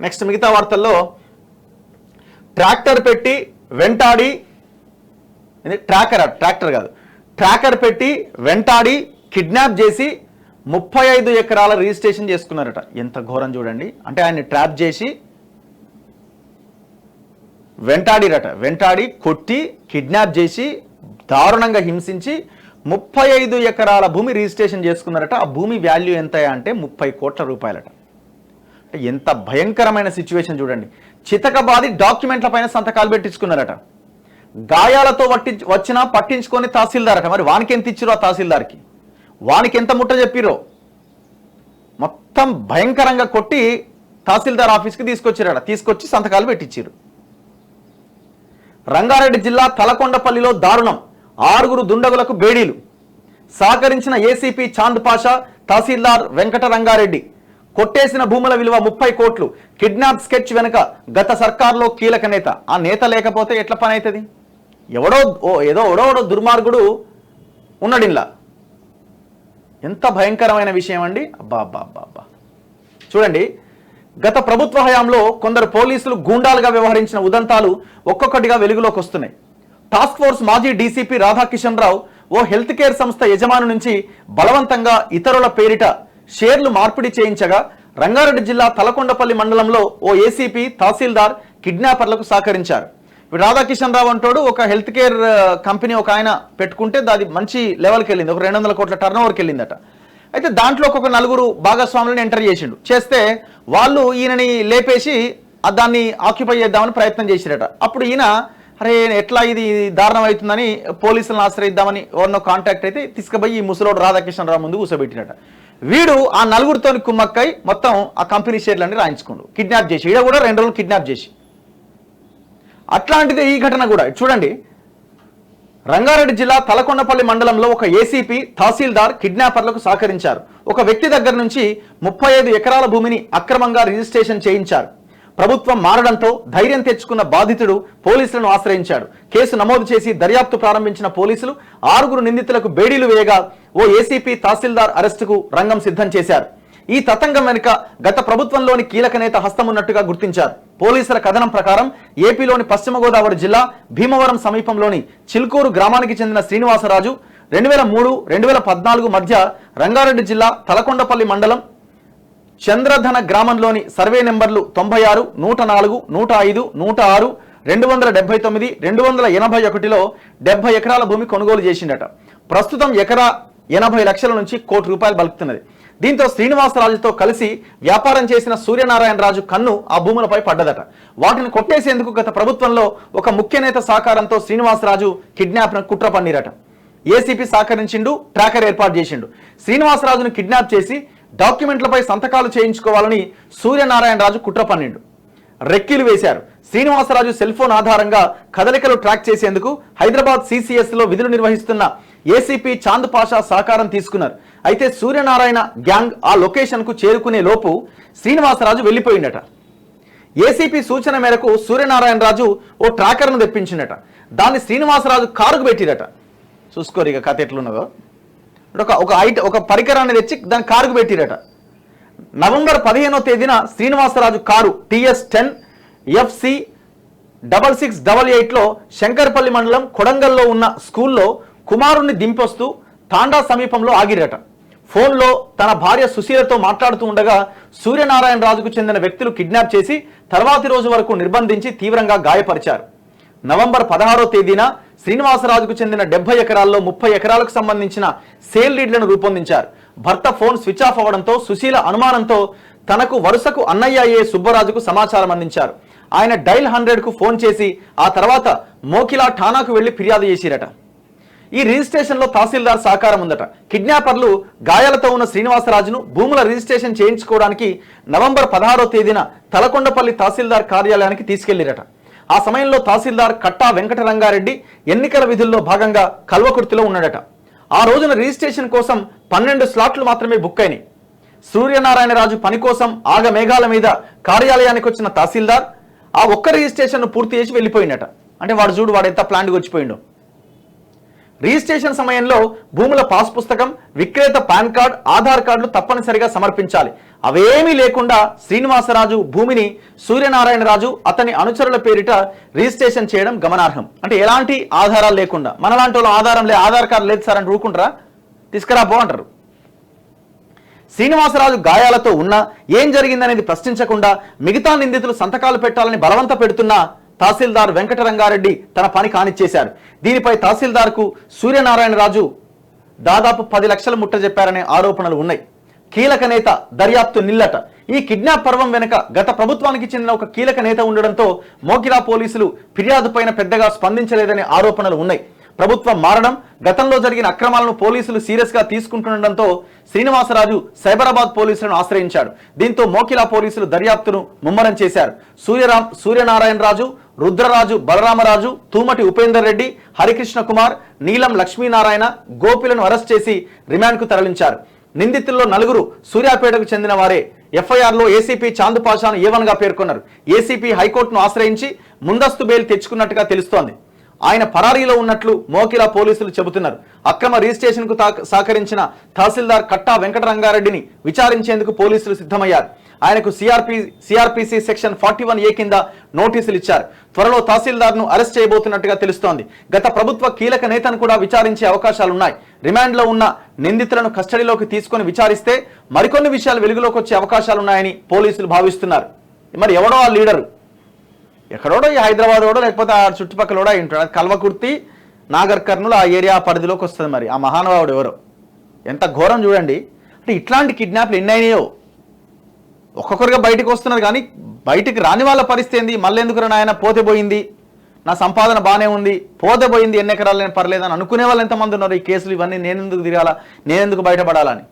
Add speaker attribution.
Speaker 1: Next మిగతా వార్తల్లో tractor పెట్టి వెంటాడి ట్రాక్టర్ పెట్టి వెంటాడి కిడ్నాప్ చేసి 35 ఎకరాల రిజిస్ట్రేషన్ చేసుకున్నారట. ఎంత ఘోరం చూడండి. అంటే ఆయన్ని ట్రాప్ చేసి వెంటాడి కొట్టి కిడ్నాప్ చేసి దారుణంగా హింసించి 35 ఎకరాల భూమి రిజిస్ట్రేషన్ చేసుకున్నారట. ఆ భూమి వాల్యూ ఎంత అంటే 30 కోట్ల రూపాయలట. అంటే ఎంత భయంకరమైన సిచ్యువేషన్ చూడండి. చితకబాది డాక్యుమెంట్ల పైన సంతకాలు పెట్టించుకున్నారట. గాయాలతో వచ్చినా పట్టించుకొని తహసీల్దార్ అట. మరి వానికి ఎంత ఇచ్చిరో ఆ తహసీల్దార్కి, వానికి ఎంత ముట్ట చెప్పిరో మొత్తం భయంకరంగా కొట్టి తహసీల్దార్ ఆఫీస్కి తీసుకొచ్చి సంతకాలు పెట్టించారు. రంగారెడ్డి జిల్లా తలకొండపల్లిలో దారుణం. 6 దుండగులకు బేడీలు. సహకరించిన ఏసీపీ చాంద్ పాషా, తహసీల్దార్ వెంకట రంగారెడ్డి. కొట్టేసిన భూముల విలువ 30 కోట్లు. కిడ్నాప్ స్కెచ్ వెనుక గత సర్కార్లో కీలక నేత. ఆ నేత లేకపోతే ఎట్లా పని అవుతుంది? ఎవడో దుర్మార్గుడు ఉన్నాడు ఇలా. ఎంత భయంకరమైన విషయం అండి. అబ్బా చూడండి. గత ప్రభుత్వ హయాంలో కొందరు పోలీసులు గూండాలుగా వ్యవహరించిన ఉదంతాలు ఒక్కొక్కటిగా వెలుగులోకి వస్తున్నాయి. టాస్క్ ఫోర్స్ మాజీ డీసీపీ రాధాకిషన్ రావు ఓ హెల్త్ కేర్ సంస్థ యజమాని నుంచి బలవంతంగా ఇతరుల పేరిట షేర్లు మార్పిడి చేయించగా రంగారెడ్డి జిల్లా తలకొండపల్లి మండలంలో ఓ ఏసీపీ తహసీల్దార్ కిడ్నాపర్లకు సహకరించారు. ఇప్పుడు రాధాకిషన్ రావు అంటోడు ఒక హెల్త్ కేర్ కంపెనీ ఒక ఆయన పెట్టుకుంటే అది మంచి లెవెల్కి వెళ్ళింది. ఒక 200 కోట్ల టర్న్ ఓవర్కి వెళ్ళిందట. అయితే దాంట్లో ఒక 4 భాగస్వాములను ఎంటర్ చేస్తే వాళ్ళు ఈయనని లేపేసి దాన్ని ఆక్యుపై చేద్దామని ప్రయత్నం చేసిరట. అప్పుడు ఈయన అరే ఎట్లా ఇది దారుణం అవుతుందని పోలీసులను ఆశ్రయిద్దామని ఎవరినో కాంటాక్ట్ అయితే తీసుకుపోయి ఈ ముసలోడు రాధాకిషన్ రావు ముందు కూర్చోబెట్టినట. వీడు ఆ 4 కుమ్మక్కై మొత్తం ఆ కంపెనీ షేర్లన్నీ రాయించుకోండు. కిడ్నాప్ చేసి ఈడ కూడా 2 రోజులు కిడ్నాప్ చేసి. అట్లాంటిది ఈ ఘటన కూడా చూడండి. రంగారెడ్డి జిల్లా తలకొండపల్లి మండలంలో ఒక ఏసీపీ తహసీల్దార్ కిడ్నాపర్లకు సహకరించారు. ఒక వ్యక్తి దగ్గర నుంచి 35 ఎకరాల భూమిని అక్రమంగా రిజిస్ట్రేషన్ చేయించారు. ప్రభుత్వం మారడంతో ధైర్యం తెచ్చుకున్న బాధితుడు పోలీసులను ఆశ్రయించాడు. కేసు నమోదు చేసి దర్యాప్తు ప్రారంభించిన పోలీసులు 6 నిందితులకు బేడీలు వేయగా ఓ ఏసీపీ తహసీల్దార్ అరెస్టుకు రంగం సిద్ధం చేశారు. ఈ తతంగం వెనుక గత ప్రభుత్వంలోని కీలక నేత హస్తం ఉన్నట్టుగా గుర్తించారు. పోలీసుల కథనం ప్రకారం ఏపీలోని పశ్చిమ గోదావరి జిల్లా భీమవరం సమీపంలోని చిల్కూరు గ్రామానికి చెందిన శ్రీనివాసరాజు 2003-2014 మధ్య రంగారెడ్డి జిల్లా తలకొండపల్లి మండలం చంద్రధన గ్రామంలోని సర్వే నెంబర్లు 96, 104, 105, 106, 279, 281లో 70 ఎకరాల భూమి కొనుగోలు చేసిండట. ప్రస్తుతం ఎకరా 80 లక్షల నుంచి ₹1 కోటి బలుకుతున్నది. దీంతో శ్రీనివాసరాజుతో కలిసి వ్యాపారం చేసిన సూర్యనారాయణ రాజు కన్ను ఆ భూములపై పడ్డదట. వాటిని కొట్టేసేందుకు గత ప్రభుత్వంలో ఒక ముఖ్య నేత సహకారంతో శ్రీనివాసరాజు కిడ్నాప్ కుట్ర పన్నీరట. ఏసీపీ సహకరించిండు, ట్రాకర్ ఏర్పాటు చేసిండు. శ్రీనివాసరాజును కిడ్నాప్ చేసి డాక్యుమెంట్లపై సంతకాలు చేయించుకోవాలని సూర్యనారాయణ రాజు కుట్ర పన్నిండు. రెక్కీలు వేశారు. శ్రీనివాసరాజు సెల్ ఫోన్ ఆధారంగా కదలికలు ట్రాక్ చేసేందుకు హైదరాబాద్ సిసిఎస్ లో విధులు నిర్వహిస్తున్న ఏసీపీ చాంద్ పాషా సహకారం తీసుకున్నారు. అయితే సూర్యనారాయణ గ్యాంగ్ ఆ లొకేషన్ కు చేరుకునే లోపు శ్రీనివాసరాజు వెళ్లిపోయిందట. ఏసీపీ సూచన మేరకు సూర్యనారాయణ రాజు ఓ ట్రాకర్ను తెప్పించిందట. దాన్ని శ్రీనివాసరాజు కారుకు పెట్టిరట. చూసుకోరు ఇక కథ ఎట్లున్నదో. ఒక పరికరాన్ని తెచ్చి దాన్ని కారుకు పెట్టిరట. నవంబర్ 15వ తేదీన శ్రీనివాసరాజు కారు TS10 FC 6688లో శంకర్పల్లి మండలం కొడంగల్లో ఉన్న స్కూల్లో కుమారుణ్ణి దింపొస్తూ తాండా సమీపంలో ఆగిరట. ఫోన్లో తన భార్య సుశీలతో మాట్లాడుతూ ఉండగా సూర్యనారాయణ రాజుకు చెందిన వ్యక్తులు కిడ్నాప్ చేసి తర్వాతి రోజు వరకు నిర్బంధించి తీవ్రంగా గాయపరిచారు. నవంబర్ 16వ తేదీన శ్రీనివాసరాజుకు చెందిన 70 ఎకరాల్లో 30 ఎకరాలకు సంబంధించిన సేల్ డీడ్లను రూపొందించారు. భర్త ఫోన్ స్విచ్ ఆఫ్ అవ్వడంతో సుశీల అనుమానంతో తనకు వరుసకు అన్నయ్య అయ్యే సుబ్బరాజుకు సమాచారం అందించారు. ఆయన డైల్ 100కు ఫోన్ చేసి ఆ తర్వాత మోకిలా ఠానాకు వెళ్లి ఫిర్యాదు చేసిరట. ఈ రిజిస్ట్రేషన్ లో తహసీల్దార్ సహకారం ఉందట. కిడ్నాపర్లు గాయాలతో ఉన్న శ్రీనివాసరాజును భూముల రిజిస్ట్రేషన్ చేయించుకోవడానికి నవంబర్ 16వ తేదీన తలకొండపల్లి తహసీల్దార్ కార్యాలయానికి తీసుకెళ్లిరట. ఆ సమయంలో తహసీల్దార్ కట్టా వెంకట రంగారెడ్డి ఎన్నికల విధుల్లో భాగంగా కల్వకుర్తిలో ఉన్నాడట. ఆ రోజున రిజిస్ట్రేషన్ కోసం 12 స్లాట్లు మాత్రమే బుక్ అయినాయి. సూర్యనారాయణరాజు పని కోసం ఆగమేఘాల మీద కార్యాలయానికి వచ్చిన తహసీల్దార్ ఆ ఒక్క రిజిస్ట్రేషన్ పూర్తి చేసి వెళ్ళిపోయిందట. అంటే వాడు ఎంత ప్లాన్గా వచ్చిపోయిండో. రిజిస్ట్రేషన్ సమయంలో భూముల పాస్ పుస్తకం, విక్రేత పాన్ కార్డ్, ఆధార్ కార్డులు తప్పనిసరిగా సమర్పించాలి. అవేమీ లేకుండా శ్రీనివాసరాజు భూమిని సూర్యనారాయణరాజు అతని అనుచరుల పేరిట రిజిస్ట్రేషన్ చేయడం గమనార్హం. అంటే ఎలాంటి ఆధారాలు లేకుండా, మనలాంటి వాళ్ళు ఆధార్ కార్డు లేదు సార్ అని ఊరుకుంటారా? తీసుకురాపో అంటారు. శ్రీనివాసరాజు గాయాలతో ఉన్నా ఏం జరిగిందనేది ప్రశ్నించకుండా మిగతా నిందితులు సంతకాలు పెట్టాలని బలవంత పెడుతున్నా తహసీల్దార్ వెంకటరంగారెడ్డి తన పని కానిచ్చేశారు. దీనిపై తహసీల్దార్కు సూర్యనారాయణరాజు దాదాపు 10 లక్షలు ముట్టజెప్పారనే ఆరోపణలు ఉన్నాయి. కీలక నేత దర్యాప్తు నిల్లట. ఈ కిడ్నాప్ పర్వం వెనుక గత ప్రభుత్వానికి చెందిన ఒక కీలక నేత ఉండడంతో మోకిలా పోలీసులు ఫిర్యాదుపైన పెద్దగా స్పందించలేదనే ఆరోపణలు ఉన్నాయి. ప్రభుత్వం మారడం, గతంలో జరిగిన అక్రమాలను పోలీసులు సీరియస్ గా తీసుకుంటుండటంతో శ్రీనివాసరాజు సైబరాబాద్ పోలీసులను ఆశ్రయించాడు. దీంతో మోకిలా పోలీసులు దర్యాప్తును ముమ్మరం చేశారు. సూర్యనారాయణరాజు, రుద్రరాజు, బలరామరాజు, తూమటి ఉపేందర్ రెడ్డి, హరికృష్ణ కుమార్, నీలం లక్ష్మీనారాయణ, గోపిలను అరెస్ట్ చేసి రిమాండ్కు తరలించారు. నిందితుల్లో 4 సూర్యాపేటకు చెందిన వారే. ఎఫ్ఐఆర్లో ఏసీపీ చాంద్ పాషాను ఏవన్గా పేర్కొన్నారు. ఏసీపీ హైకోర్టును ఆశ్రయించి ముందస్తు బెయిల్ తెచ్చుకున్నట్టుగా తెలుస్తోంది. ఆయన పరారీలో ఉన్నట్లు మోకిలా పోలీసులు చెబుతున్నారు. అక్రమ రిజిస్ట్రేషన్కు సహకరించిన తహసీల్దార్ కట్టా వెంకటరంగారెడ్డిని విచారించేందుకు పోలీసులు సిద్ధమయ్యారు. ఆయనకు సిఆర్పిసి సెక్షన్ 41A కింద నోటీసులు ఇచ్చారు. త్వరలో తహసీల్దార్ను అరెస్ట్ చేయబోతున్నట్టుగా తెలుస్తోంది. గత ప్రభుత్వ కీలక నేతను కూడా విచారించే అవకాశాలున్నాయి. రిమాండ్లో ఉన్న నిందితులను కస్టడీలోకి తీసుకొని విచారిస్తే మరికొన్ని విషయాలు వెలుగులోకి వచ్చే అవకాశాలున్నాయని పోలీసులు భావిస్తున్నారు. మరి ఎవడో ఆ లీడరు, ఎక్కడోడో ఈ హైదరాబాద్ ఓడో లేకపోతే ఆ చుట్టుపక్కల కూడా ఉంటాడు. కల్వకుర్తి, నాగర్ కర్నూలు ఆ ఏరియా పరిధిలోకి వస్తుంది. మరి ఆ మహానుభావుడు ఎవరో, ఎంత ఘోరం చూడండి. అంటే ఇట్లాంటి కిడ్నాప్లు ఎన్ని అయినాయో. ఒక్కొక్కరుగా బయటకు వస్తున్నారు కానీ బయటికి రాని వాళ్ళ పరిస్థితి ఏంది? మళ్ళీ ఎందుకు నాయన పోతే పోయింది, నా సంపాదన బాగానే ఉంది, పోతే పోయింది, ఎన్ని ఎకరాలు పర్లేదని అనుకునే వాళ్ళు ఎంతమంది ఉన్నారు? ఈ కేసులు ఇవన్నీ నేనెందుకు తిరగాల, నేనెందుకు బయటపడాలని.